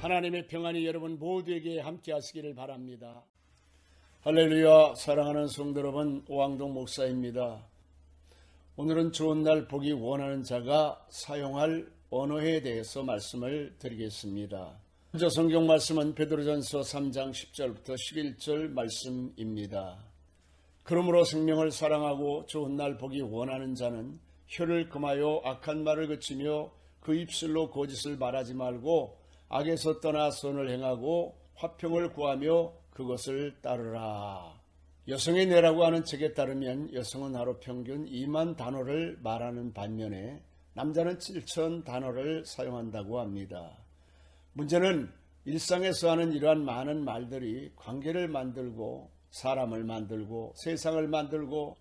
하나님의 평안이 여러분 모두에게 함께 하시기를 바랍니다. 할렐루야. 사랑하는 성도 여러분, 오왕동 목사입니다. 오늘은 좋은 날 보기 원하는 자가 사용할 언어에 대해서 말씀을 드리겠습니다. 먼저 성경 말씀은 베드로전서 3장 10절부터 11절 말씀입니다. 그러므로 생명을 사랑하고 좋은 날 보기 원하는 자는 혀를 금하여 악한 말을 그치며 그 입술로 거짓을 말하지 말고 악에서 떠나 선을 행하고 화평을 구하며 그것을 따르라. 여성의 뇌라고 하는 책에 따르면 여성은 하루 평균 2만 단어를 말하는 반면에 남자는 7천 단어를 사용한다고 합니다. 문제는 일상에서 하는 이러한 많은 말들이 관계를 만들고 사람을 만들고 세상을 만들고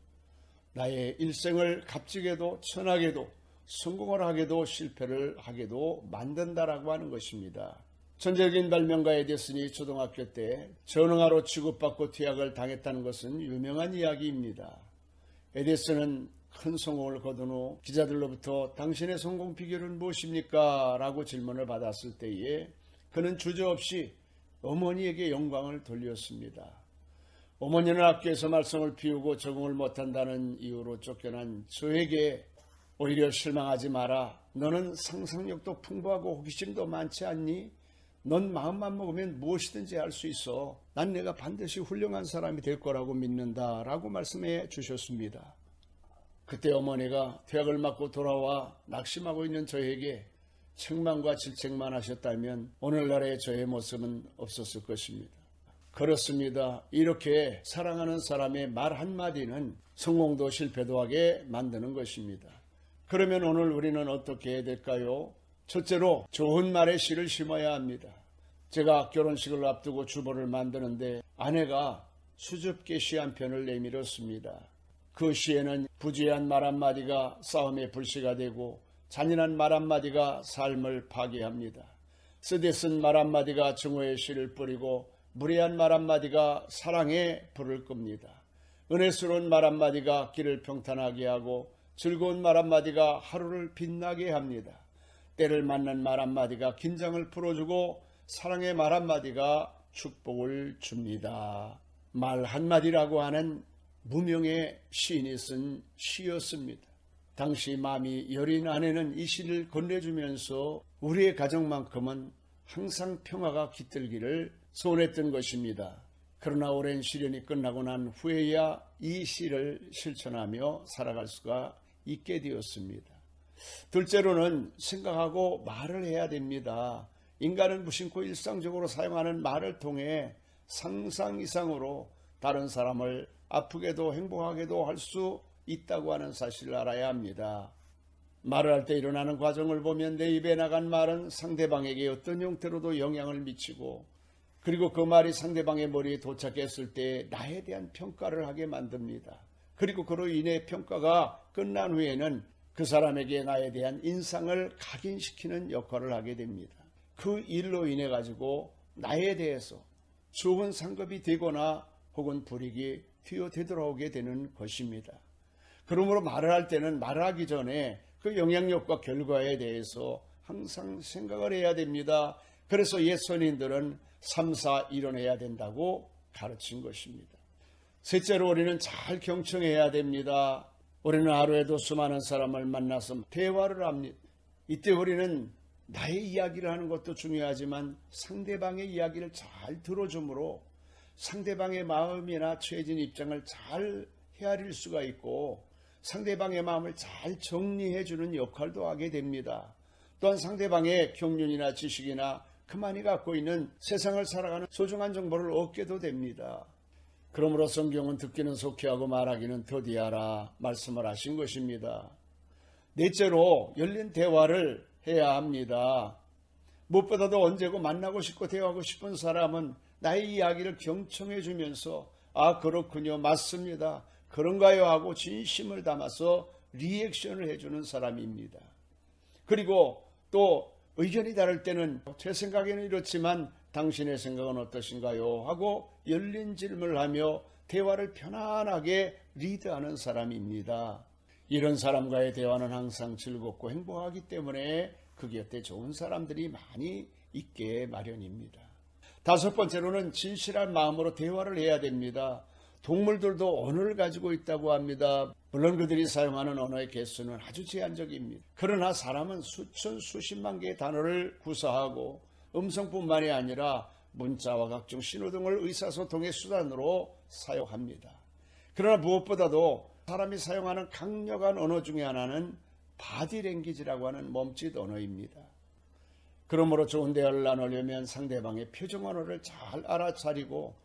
나의 일생을 값지게도 천하게도 성공을 하게도 실패를 하게도 만든다라고 하는 것입니다. 전적인 발명가 에디슨이 초등학교 때 전응아로 취급받고 퇴학을 당했다는 것은 유명한 이야기입니다. 에디슨은 큰 성공을 거둔 후 기자들로부터 당신의 성공 비결은 무엇입니까? 라고 질문을 받았을 때에 그는 주저없이 어머니에게 영광을 돌렸습니다. 어머니는 학교에서 말썽을 피우고 적응을 못한다는 이유로 쫓겨난 저에게 오히려 실망하지 마라. 너는 상상력도 풍부하고 호기심도 많지 않니? 넌 마음만 먹으면 무엇이든지 할 수 있어. 난 내가 반드시 훌륭한 사람이 될 거라고 믿는다. 라고 말씀해 주셨습니다. 그때 어머니가 퇴학을 맞고 돌아와 낙심하고 있는 저에게 책망과 질책만 하셨다면 오늘날의 저의 모습은 없었을 것입니다. 그렇습니다. 이렇게 사랑하는 사람의 말 한마디는 성공도 실패도 하게 만드는 것입니다. 그러면 오늘 우리는 어떻게 해야 될까요? 첫째로 좋은 말의 씨를 심어야 합니다. 제가 결혼식을 앞두고 주보를 만드는데 아내가 수줍게 시 한 편을 내밀었습니다. 그 시에는 부주의한 말 한마디가 싸움의 불씨가 되고 잔인한 말 한마디가 삶을 파괴합니다. 쓰디쓴 말 한마디가 증오의 씨를 뿌리고 무례한 말 한마디가 사랑의 불을 끕니다. 은혜스러운 말 한마디가 길을 평탄하게 하고 즐거운 말 한마디가 하루를 빛나게 합니다. 때를 맞는 말 한마디가 긴장을 풀어주고 사랑의 말 한마디가 축복을 줍니다. 말 한마디라고 하는 무명의 시인이 쓴 시였습니다. 당시 마음이 여린 아내는 이 시를 건네주면서 우리의 가정만큼은 항상 평화가 깃들기를 소원했던 것입니다. 그러나 오랜 시련이 끝나고 난 후에야 이 시를 실천하며 살아갈 수가 있게 되었습니다. 둘째로는 생각하고 말을 해야 됩니다. 인간은 무심코 일상적으로 사용하는 말을 통해 상상 이상으로 다른 사람을 아프게도 행복하게도 할 수 있다고 하는 사실을 알아야 합니다. 말을 할 때 일어나는 과정을 보면 내 입에 나간 말은 상대방에게 어떤 형태로도 영향을 미치고 그리고 그 말이 상대방의 머리에 도착했을 때 나에 대한 평가를 하게 만듭니다. 그리고 그로 인해 평가가 끝난 후에는 그 사람에게 나에 대한 인상을 각인시키는 역할을 하게 됩니다. 그 일로 인해 가지고 나에 대해서 좋은 상급이 되거나 혹은 불이익이 되돌아오게 되는 것입니다. 그러므로 말을 할 때는 말하기 전에 그 영향력과 결과에 대해서 항상 생각을 해야 됩니다. 그래서 옛 선인들은 3, 4 이뤄내야 된다고 가르친 것입니다. 셋째로 우리는 잘 경청해야 됩니다. 우리는 하루에도 수많은 사람을 만나서 대화를 합니다. 이때 우리는 나의 이야기를 하는 것도 중요하지만 상대방의 이야기를 잘 들어주므로 상대방의 마음이나 처해진 입장을 잘 헤아릴 수가 있고 상대방의 마음을 잘 정리해주는 역할도 하게 됩니다. 또한 상대방의 경륜이나 지식이나 그만이 갖고 있는 세상을 살아가는 소중한 정보를 얻게도 됩니다. 그러므로 성경은 듣기는 속히 하고 말하기는 더디하라 말씀을 하신 것입니다. 넷째로 열린 대화를 해야 합니다. 무엇보다도 언제고 만나고 싶고 대화하고 싶은 사람은 나의 이야기를 경청해 주면서 아 그렇군요 맞습니다 그런가요 하고 진심을 담아서 리액션을 해주는 사람입니다. 그리고 또 의견이 다를 때는 제 생각에는 이렇지만 당신의 생각은 어떠신가요? 하고 열린 질문을 하며 대화를 편안하게 리드하는 사람입니다. 이런 사람과의 대화는 항상 즐겁고 행복하기 때문에 그 곁에 좋은 사람들이 많이 있게 마련입니다. 다섯 번째로는 진실한 마음으로 대화를 해야 됩니다. 동물들도 언어를 가지고 있다고 합니다. 물론 그들이 사용하는 언어의 개수는 아주 제한적입니다. 그러나 사람은 수천 수십만 개의 단어를 구사하고 음성뿐만이 아니라 문자와 각종 신호등을 의사소통의 수단으로 사용합니다. 그러나 무엇보다도 사람이 사용하는 강력한 언어 중에 하나는 바디랭귀지라고 하는 몸짓 언어입니다. 그러므로 좋은 대화를 나누려면 상대방의 표정 언어를 잘 알아차리고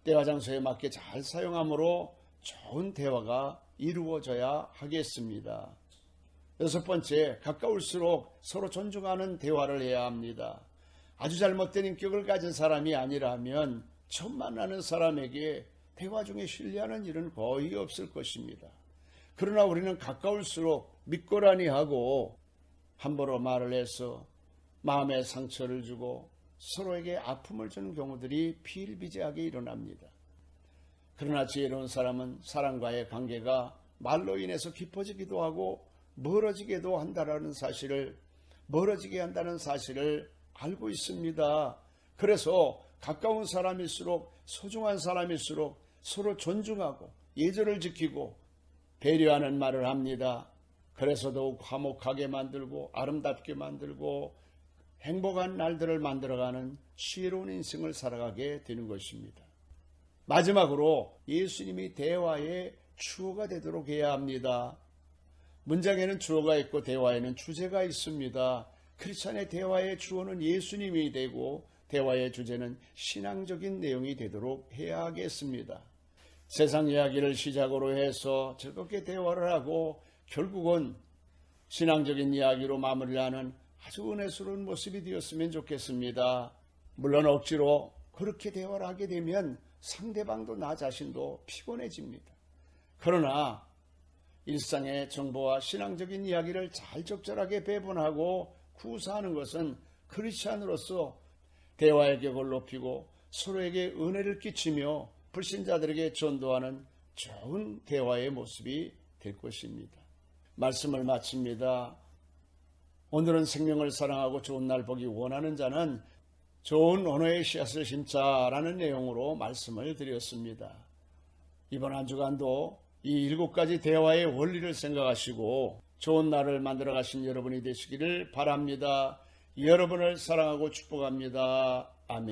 때와 장소에 맞게 잘 사용함으로 좋은 대화가 이루어져야 하겠습니다. 여섯 번째, 가까울수록 서로 존중하는 대화를 해야 합니다. 아주 잘못된 인격을 가진 사람이 아니라면 처음 만나는 사람에게 대화 중에 신뢰하는 일은 거의 없을 것입니다. 그러나 우리는 가까울수록 믿고라니 하고 함부로 말을 해서 마음에 상처를 주고 서로에게 아픔을 주는 경우들이 비일비재하게 일어납니다. 그러나 지혜로운 사람은 사람과의 관계가 말로 인해서 깊어지기도 하고 멀어지게 한다는 사실을 알고 있습니다. 그래서 가까운 사람일수록 소중한 사람일수록 서로 존중하고 예절을 지키고 배려하는 말을 합니다. 그래서 더욱 화목하게 만들고 아름답게 만들고 행복한 날들을 만들어가는 지혜로운 인생을 살아가게 되는 것입니다. 마지막으로 예수님이 대화의 주어가 되도록 해야 합니다. 문장에는 주어가 있고 대화에는 주제가 있습니다. 크리스찬의 대화의 주어는 예수님이 되고 대화의 주제는 신앙적인 내용이 되도록 해야 하겠습니다. 세상 이야기를 시작으로 해서 즐겁게 대화를 하고 결국은 신앙적인 이야기로 마무리하는 아주 은혜스러운 모습이 되었으면 좋겠습니다. 물론 억지로 그렇게 대화를 하게 되면 상대방도 나 자신도 피곤해집니다. 그러나 일상의 정보와 신앙적인 이야기를 잘 적절하게 배분하고 구사하는 것은 크리스찬으로서 대화의 격을 높이고 서로에게 은혜를 끼치며 불신자들에게 전도하는 좋은 대화의 모습이 될 것입니다. 말씀을 마칩니다. 오늘은 생명을 사랑하고 좋은 날 보기 원하는 자는 좋은 언어의 씨앗을 심자라는 내용으로 말씀을 드렸습니다. 이번 한 주간도 이 7가지 대화의 원리를 생각하시고 좋은 날을 만들어 가신 여러분이 되시기를 바랍니다. 여러분을 사랑하고 축복합니다. 아멘.